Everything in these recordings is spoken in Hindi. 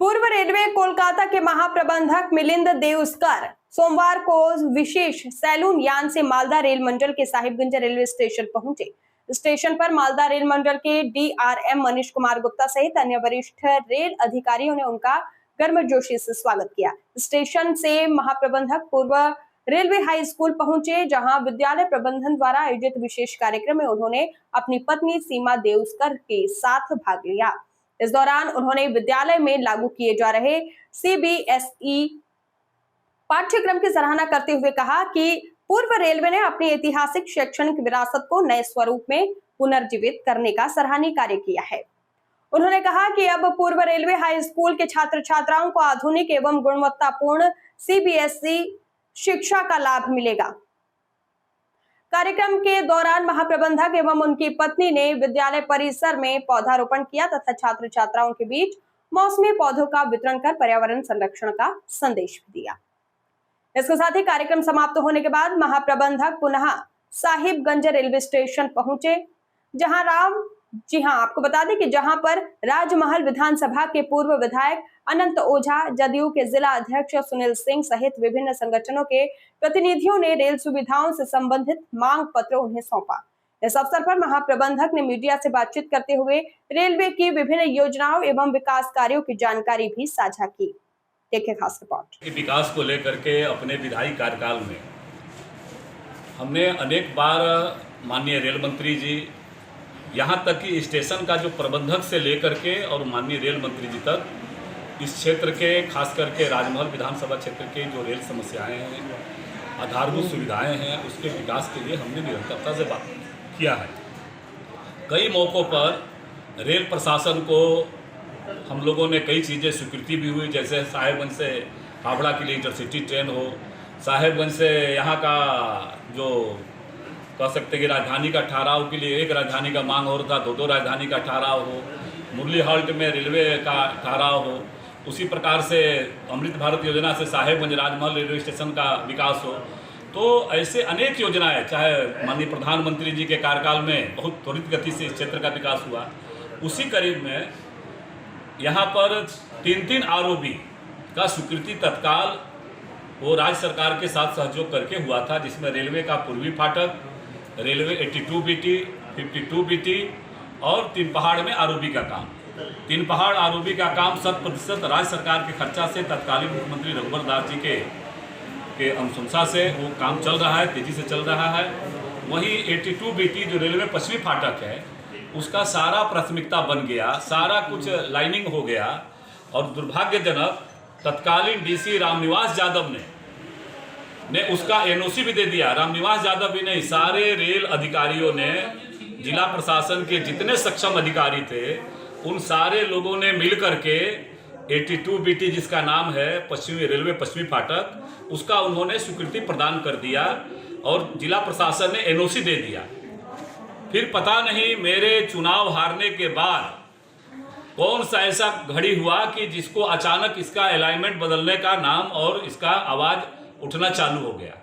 पूर्व रेलवे कोलकाता के महाप्रबंधक मिलिंद देउस्कर सोमवार को विशेष सैलून यान से मालदा रेल मंडल के साहिबगंज रेलवे स्टेशन पहुंचे। स्टेशन पर मालदा रेल मंडल के डीआरएम मनीष कुमार गुप्ता सहित अन्य वरिष्ठ रेल अधिकारियों ने उनका गर्मजोशी से स्वागत किया। स्टेशन से महाप्रबंधक पूर्व रेलवे हाई स्कूल पहुंचे, जहां विद्यालय प्रबंधन द्वारा आयोजित विशेष कार्यक्रम में उन्होंने अपनी पत्नी सीमा देउस्कर के साथ भाग लिया। इस दौरान उन्होंने विद्यालय में लागू किए जा रहे सीबीएसई पाठ्यक्रम की सराहना करते हुए कहा कि पूर्व रेलवे ने अपनी ऐतिहासिक शैक्षणिक विरासत को नए स्वरूप में पुनर्जीवित करने का सराहनीय कार्य किया है। उन्होंने कहा कि अब पूर्व रेलवे हाई स्कूल के छात्र छात्राओं को आधुनिक एवं गुणवत्तापूर्ण सीबीएसई शिक्षा का लाभ मिलेगा। कार्यक्रम के दौरान महाप्रबंधक एवं उनकी पत्नी ने विद्यालय परिसर में पौधारोपण किया तथा छात्र छात्राओं के बीच मौसमी पौधों का वितरण कर पर्यावरण संरक्षण का संदेश भी दिया। इसके साथ ही कार्यक्रम समाप्त होने के बाद महाप्रबंधक पुनः साहिबगंज रेलवे स्टेशन पहुंचे, आपको बता दें कि जहां पर राजमहल विधानसभा के पूर्व विधायक अनंत ओझा, जदयू के जिला अध्यक्ष सुनील सिंह सहित विभिन्न संगठनों के प्रतिनिधियों ने रेल सुविधाओं से संबंधित मांग पत्र उन्हें सौंपा। इस अवसर पर महाप्रबंधक ने मीडिया से बातचीत करते हुए रेलवे की विभिन्न योजनाओं एवं विकास कार्यों की जानकारी भी साझा की। देखिए खास रिपोर्ट। विकास को लेकर के अपने विधायी कार्यकाल में हमने अनेक बार माननीय रेल मंत्री जी, यहाँ तक कि स्टेशन का जो प्रबंधक से लेकर के और माननीय रेल मंत्री जी तक इस क्षेत्र के खास करके राजमहल विधानसभा क्षेत्र के जो रेल समस्याएं हैं, आधारभूत सुविधाएं हैं, उसके विकास के लिए हमने निरंतरता से बात किया है। कई मौक़ों पर रेल प्रशासन को हम लोगों ने कई चीज़ें स्वीकृति भी हुई, जैसे साहेबगंज से हावड़ा के लिए इंटरसिटी ट्रेन हो, साहेबगंज से यहाँ का जो कह सकते हैं कि राजधानी का ठहराव के लिए एक राजधानी का मांग हो रहा था, दो राजधानी का ठहराव हो, मुरली हाल्ट में रेलवे का ठहराव हो, उसी प्रकार से अमृत भारत योजना से साहेबगंज राजमहल रेलवे स्टेशन का विकास हो। तो ऐसे अनेक योजनाएं, चाहे माननीय प्रधानमंत्री जी के कार्यकाल में बहुत त्वरित गति से इस क्षेत्र का विकास हुआ। उसी करीब में यहाँ पर 3 आरओबी का स्वीकृति तत्काल वो राज्य सरकार के साथ सहयोग करके हुआ था, जिसमें रेलवे का पूर्वी फाटक, रेलवे 82 बीटी, 52 बीटी और 3 पहाड़ में आरओबी का काम। 3 पहाड़ आरओबी का काम 100% राज्य सरकार के खर्चा से तत्कालीन मुख्यमंत्री रघुवर दास जी के अनुशंसा से वो काम चल रहा है, तेजी से चल रहा है। वहीं 82 बीटी जो रेलवे पश्चिमी फाटक है, उसका सारा प्राथमिकता बन गया, सारा कुछ लाइनिंग हो गया और दुर्भाग्यजनक तत्कालीन डीसी रामनिवास यादव ने उसका एनओसी भी दे दिया। रामनिवास यादव भी नहीं, सारे रेल अधिकारियों ने, जिला प्रशासन के जितने सक्षम अधिकारी थे, उन सारे लोगों ने मिल करके 82 बीटी जिसका नाम है पश्चिमी रेलवे पश्चिमी फाटक, उसका उन्होंने स्वीकृति प्रदान कर दिया और जिला प्रशासन ने एनओसी दे दिया। फिर पता नहीं मेरे चुनाव हारने के बाद कौन सा ऐसा घड़ी हुआ कि जिसको अचानक इसका अलाइनमेंट बदलने का नाम और इसका आवाज़ उठना चालू हो गया।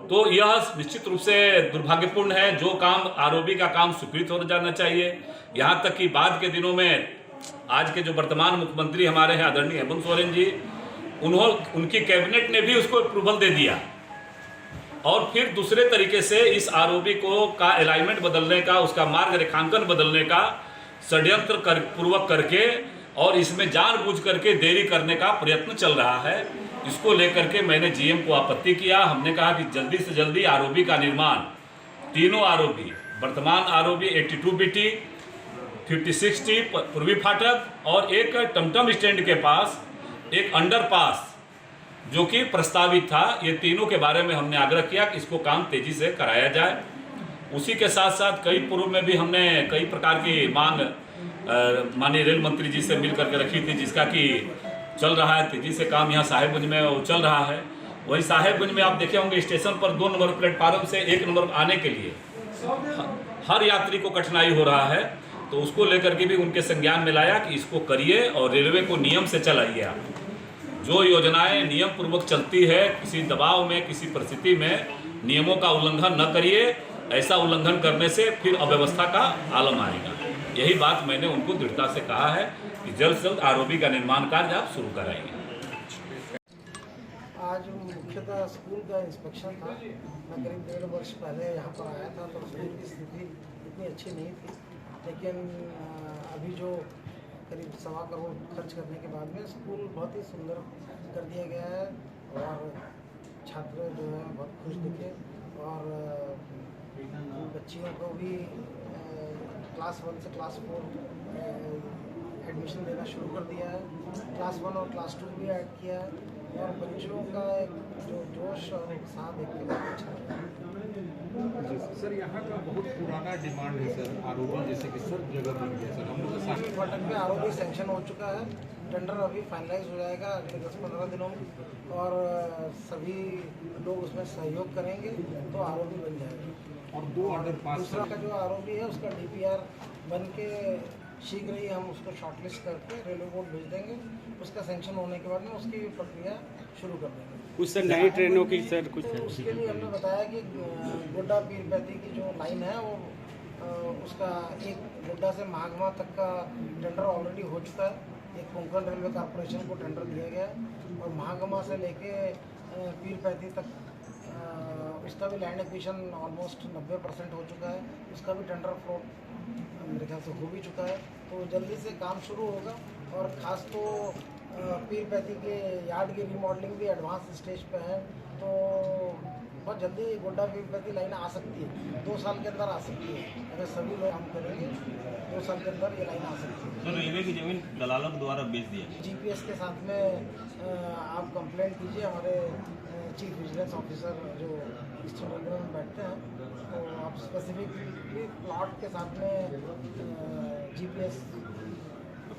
तो यह निश्चित रूप से दुर्भाग्यपूर्ण है। जो काम आरओबी का काम स्वीकृत हो जाना चाहिए, यहाँ तक कि बाद के दिनों में आज के जो वर्तमान मुख्यमंत्री हमारे हैं आदरणीय हेमंत सोरेन जी, उनकी कैबिनेट ने भी उसको अप्रूवल दे दिया और फिर दूसरे तरीके से इस आरओबी को का अलाइनमेंट बदलने का, उसका मार्ग रेखांकन बदलने का षड्यंत्र पूर्वक करके और इसमें जानबूझ करके देरी करने का प्रयत्न चल रहा है। इसको लेकर के मैंने जीएम को आपत्ति किया। हमने कहा कि जल्दी से जल्दी आरओबी का निर्माण, तीनों आरओबी, वर्तमान आरओबी 82 बीटी, 50-60 पूर्वी फाटक और एक टमटम स्टैंड के पास एक अंडरपास जो कि प्रस्तावित था, ये तीनों के बारे में हमने आग्रह किया कि इसको काम तेजी से कराया जाए। उसी के साथ साथ कई पूर्व में भी हमने कई प्रकार की मांग माननीय रेल मंत्री जी से मिल करके रखी थी, जिसका कि चल रहा है तेजी से काम। यहाँ साहेबगंज में वो चल रहा है। वहीं साहेबगंज में आप देखे होंगे स्टेशन पर 2 नंबर प्लेटफार्म से 1 नंबर आने के लिए हर यात्री को कठिनाई हो रहा है। तो उसको लेकर के भी उनके संज्ञान में लाया कि इसको करिए और रेलवे को नियम से चलाइए। आप जो योजनाएं नियम पूर्वक चलती है, किसी दबाव में, किसी परिस्थिति में नियमों का उल्लंघन न करिए। ऐसा उल्लंघन करने से फिर अव्यवस्था का आलम आएगा। यही बात मैंने उनको दृढ़ता से कहा है कि जल्द से जल्द आरओबी का निर्माण कार्य आप शुरू कराएंगे। आज मुख्यतः स्कूल का इंस्पेक्शन था। मैं करीब 1.5 वर्ष पहले यहाँ पर आया था तो स्कूल की स्थिति इतनी अच्छी नहीं थी, लेकिन अभी जो करीब 1.25 करोड़ खर्च करने के बाद में स्कूल बहुत ही सुंदर कर दिया गया है और छात्र जो है बहुत खुश दिखे और बच्चियों को भी क्लास 1 से क्लास 4 एडमिशन देना शुरू कर दिया है। क्लास 1 और क्लास 2 भी ऐड किया है और बच्चों का एक जो जोश और उत्साह देख के बहुत अच्छा लगा। सर यहाँ का बहुत पुराना डिमांड है सर आरओबी, जैसे कि सब जगह बन गया सर। हम लोग भटक में आरओबी सैंक्शन हो चुका है, टेंडर अभी फाइनलाइज हो जाएगा अगले 10-15 दिनों में और सभी लोग उसमें सहयोग करेंगे तो आरओबी बन जाएगा। और 2 अंडरपास दूसरा का जो आरओबी है उसका डीपीआर बन के शीघ्र ही हम उसको शॉर्टलिस्ट करके रेलवे बोर्ड भेज देंगे। उसका सैंक्शन होने के बाद में उसकी प्रक्रिया शुरू कर देंगे। कुछ सर नई ट्रेनों की सर कुछ तो उसके लिए हमने बताया कि गोड्डा पीर पैती की जो लाइन है वो उसका एक गोड्डा से महागमा तक का टेंडर ऑलरेडी हो चुका है। एक कोंकण रेलवे कॉरपोरेशन को टेंडर दिया गया है और महागमा से लेके पीर पैती तक उसका भी लैंड एक्विजिशन ऑलमोस्ट 90% हो चुका है। उसका भी टेंडर फ्लोट मेरे ख्याल से हो भी चुका है, तो जल्दी से काम शुरू होगा। और ख़ास तो पीर पैती के यार्ड की रिमॉडलिंग भी एडवांस स्टेज पे है, तो बहुत जल्दी गोड्डा पीर पैती लाइन आ सकती है। 2 साल के अंदर आ सकती है अगर सभी लोग काम करेंगे। 2 साल के अंदर ये लाइन आ सकती है। तो रेलवे की जमीन दलालों के द्वारा बेच दिया गया। जीपीएस के साथ में आप कंप्लेंट कीजिए, हमारे चीफ विजिलेंस ऑफिसर जो ईस्टर्न रेलवे में बैठते हैं, तो आप स्पेसिफिकली प्लॉट के साथ में जीपीएस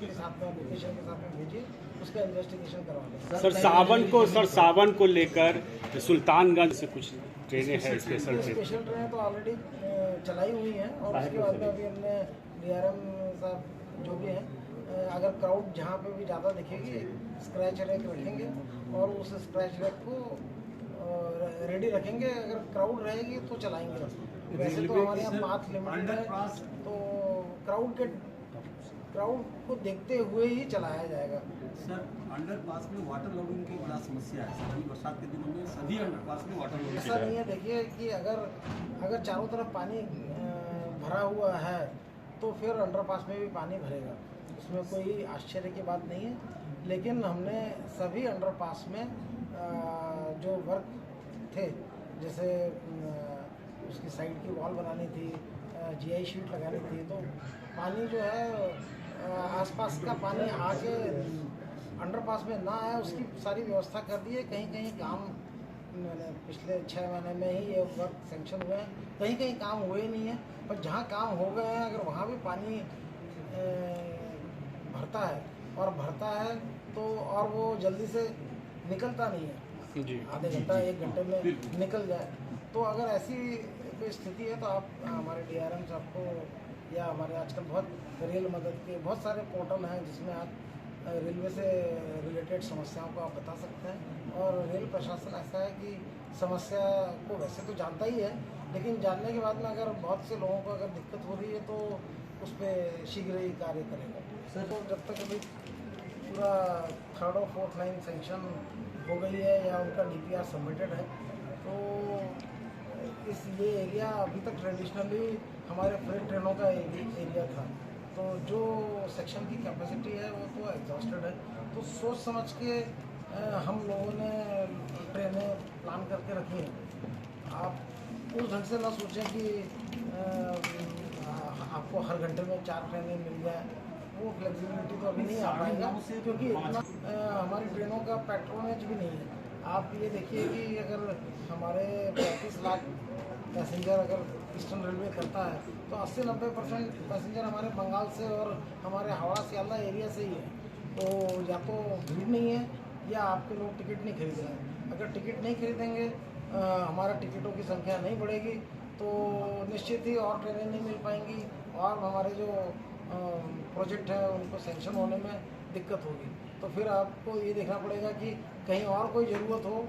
के साथ में लोकेशन के साथ में भेजिए, उसका इन्वेस्टिगेशन करवा लें। सर सावन को लेकर सुल्तानगंज से कुछ ट्रेनें हैं स्पेशल ट्रेन। स्पेशल ट्रेन तो ऑलरेडी चलाई हुई हैं और उसके बाद में अभी हमने डीआरएम साहब जो भी हैं, अगर क्राउड जहाँ पे भी ज़्यादा दिखेगी स्क्रैच रैक रखेंगे और उस स्क्रैच रैक को रेडी रखेंगे। अगर क्राउड रहेगी तो चलाएंगे। वैसे तो हमारे यहाँ पाथ लिमिटेड है, तो क्राउड को देखते हुए ही चलाया जाएगा। सर अंडरपास में वाटर लॉगिंग की बड़ा समस्या है। सभी बरसात के दिनों में सभी अंडरपास में वाटर लॉगिंग। ऐसा नहीं है, देखिए कि अगर चारों तरफ पानी भरा हुआ है तो फिर अंडरपास में भी पानी भरेगा, उसमें कोई आश्चर्य की बात नहीं है। लेकिन हमने सभी अंडरपास में जो वर्क थे, जैसे उसकी साइड की वॉल बनानी थी, जीआई शीट लगानी थी, तो पानी जो है आसपास का पानी आके अंडरपास में ना आए उसकी सारी व्यवस्था कर दी है। कहीं कहीं काम पिछले 6 महीने में ही ये वर्क सैंक्शन हुए हैं, कहीं कहीं काम हुए नहीं है, पर जहाँ काम हो गए हैं अगर वहाँ भी पानी भरता है तो और वो जल्दी से निकलता नहीं है जी। आधे घंटा 1 घंटे में निकल जाए। तो अगर ऐसी कोई स्थिति है तो आप हमारे डीआरएम साहब को या हमारे आजकल बहुत रेल मदद के बहुत सारे पोर्टल हैं जिसमें आप रेलवे से रिलेटेड समस्याओं को आप बता सकते हैं। और रेल प्रशासन ऐसा है कि समस्या को वैसे तो जानता ही है, लेकिन जानने के बाद में अगर बहुत से लोगों को अगर दिक्कत हो रही है तो उस पर शीघ्र ही कार्य करेगा। सर तो जब तक अभी पूरा 3rd और 4th लाइन सैंक्शन हो गई है या उनका डीपीआर सबमिटेड है, तो ये एरिया अभी तक ट्रेडिशनली हमारे फ्रेट ट्रेनों का एरिया था, तो जो सेक्शन की कैपेसिटी है वो तो एग्जॉस्टेड है। तो सोच समझ के हम लोगों ने ट्रेनें प्लान करके रखी हैं। आप उस ढंग से ना सोचें कि आपको हर घंटे में 4 ट्रेनें मिल जाए, वो फ्लेक्सिबिलिटी तो अभी नहीं आ पाएगा, क्योंकि इतना हमारी ट्रेनों का पैट्रोनेज भी नहीं है। आप ये देखिए कि अगर हमारे 35 लाख पैसेंजर अगर ईस्टर्न रेलवे करता है तो 80-90% पैसेंजर हमारे बंगाल से और हमारे हावड़ा सियालदा एरिया से ही है। तो या तो भीड़ नहीं है या आपके लोग टिकट नहीं खरीद रहे हैं। अगर टिकट नहीं खरीदेंगे, हमारा टिकटों की संख्या नहीं बढ़ेगी, तो निश्चित ही और ट्रेनें नहीं मिल पाएंगी और हमारे जो प्रोजेक्ट है उनको सैंक्शन होने में दिक्कत होगी। तो फिर आपको ये देखना पड़ेगा कि कहीं और कोई ज़रूरत हो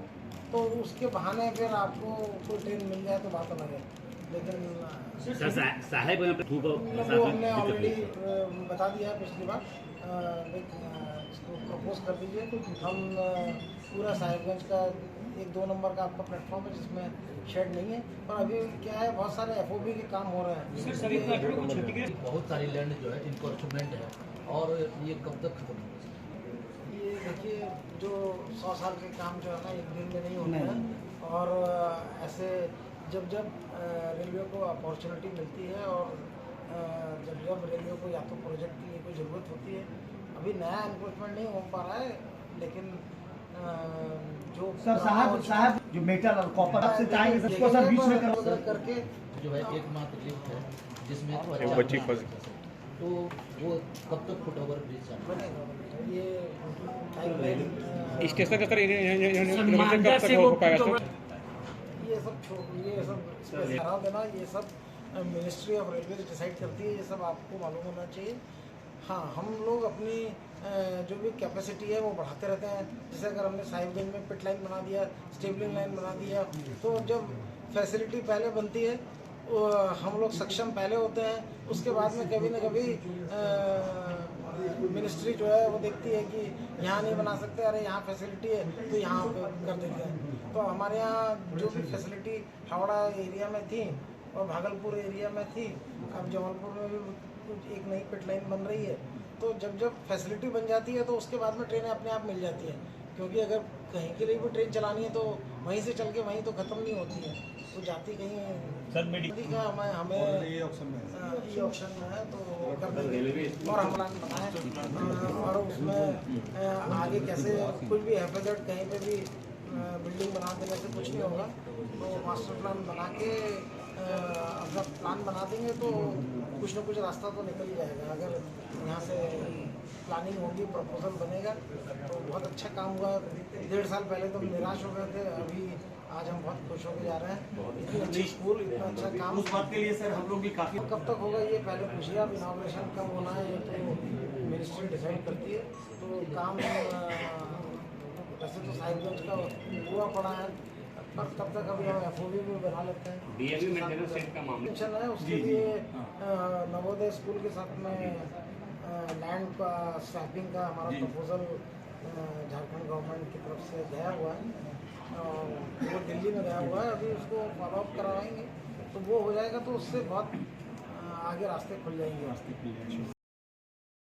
तो उसके बहाने फिर आपको कोई ट्रेन मिल जाए तो बात अलग है। लेकिन साहेब वो हमने ऑलरेडी बता दिया है पिछली बार, इसको प्रपोज कर दीजिए। हम पूरा साहिबगंज का 1-2 नंबर का आपका प्लेटफॉर्म है जिसमें शेड नहीं है, और अभी क्या है बहुत सारे FOB के काम हो रहे हैं। बहुत सारी लैंड जो है इनकॉर्चमेंट है, और ये कब तक खत्म होगा? ये देखिए जो 100 साल के काम जो है ना एक दिन में नहीं होते हैं, और ऐसे जब रेलवे को अपॉर्चुनिटी मिलती है और जब रेलवे को या तो प्रोजेक्ट के लिए कोई ज़रूरत होती है, अभी नया एनक्रोचमेंट नहीं हो पा रहा है, लेकिन जो सर साहब जो मेटल और कॉपर आपसे चाहेंगे सबको सर बीच में करके जो है एकमात्र लिफ्ट है जिसमें तो अच्छा बच्ची बना सकता है। तो वो कब तक फुट ओवर ब्रिज बनेगा। ये स्टेशन का सर इनोवेशन कब तक हो पाएगा सर? ये सब करार देना, ये सब मिनिस्ट्री ऑफ रेलवे डिसाइड करती है, ये सब आपको मालूम होना चाहिए। हाँ, हम लोग अपनी जो भी कैपेसिटी है वो बढ़ाते रहते हैं। जैसे अगर हमने साहिबगंज में पिट लाइन बना दिया, स्टेबलिंग लाइन बना दिया, तो जब फैसिलिटी पहले बनती है हम लोग सक्षम पहले होते हैं, उसके बाद में कभी ना कभी मिनिस्ट्री जो है वो देखती है कि यहाँ नहीं बना सकते, अरे यहाँ फैसिलिटी है तो यहाँ पे कर देते हैं। तो हमारे यहाँ जो भी फैसिलिटी हावड़ा एरिया में थी और भागलपुर एरिया में थी, अब जबलपुर में भी कुछ एक नई पिट लाइन बन रही है। तो जब फैसिलिटी बन जाती है तो उसके बाद में ट्रेनें अपने आप मिल जाती हैं, क्योंकि अगर कहीं के लिए भी ट्रेन चलानी है तो वहीं से चल के वहीं तो ख़त्म नहीं होती है, तो जाती कहीं का हमें ई ऑप्शन में है तो कर देंगे। और हम प्लान बनाए और उसमें आगे कैसे कुछ भी हैफेजर्ड कहीं पे भी बिल्डिंग बना देने से कुछ नहीं होगा, तो मास्टर प्लान बना के अपना प्लान बना देंगे तो कुछ ना कुछ रास्ता तो निकल जाएगा। अगर यहाँ से प्लानिंग होगी, प्रपोजल बनेगा तो बहुत अच्छा काम हुआ। 1.5 साल पहले तो हम निराश हो गए थे, अभी आज हम बहुत खुश होकर जा रहे हैं। इतनी अच्छी स्कूल, इतना अच्छा काम, उस बात के लिए सर हम लोग भी काफी कब तक होगा ये पहले पूछिए आप। इनाग्रेशन कब होना है ये तो मिनिस्ट्री डिसाइड करती है। तो काम वैसे तो साहिबगंज का पूरा पड़ा है, पर तब तक अभी हम FOB भी बना लेते हैं। DLV मेंटेनेंस सेट का मामला टेंशन है उसके लिए। नवोदय स्कूल के साथ में लैंड का स्वैपिंग का हमारा प्रपोजल झारखंड गवर्नमेंट की तरफ से गया हुआ है, और वो दिल्ली में गया हुआ है, अभी उसको फॉलो अप करवाएंगे तो वो हो जाएगा, तो उससे बहुत आगे रास्ते खुल जाएंगे।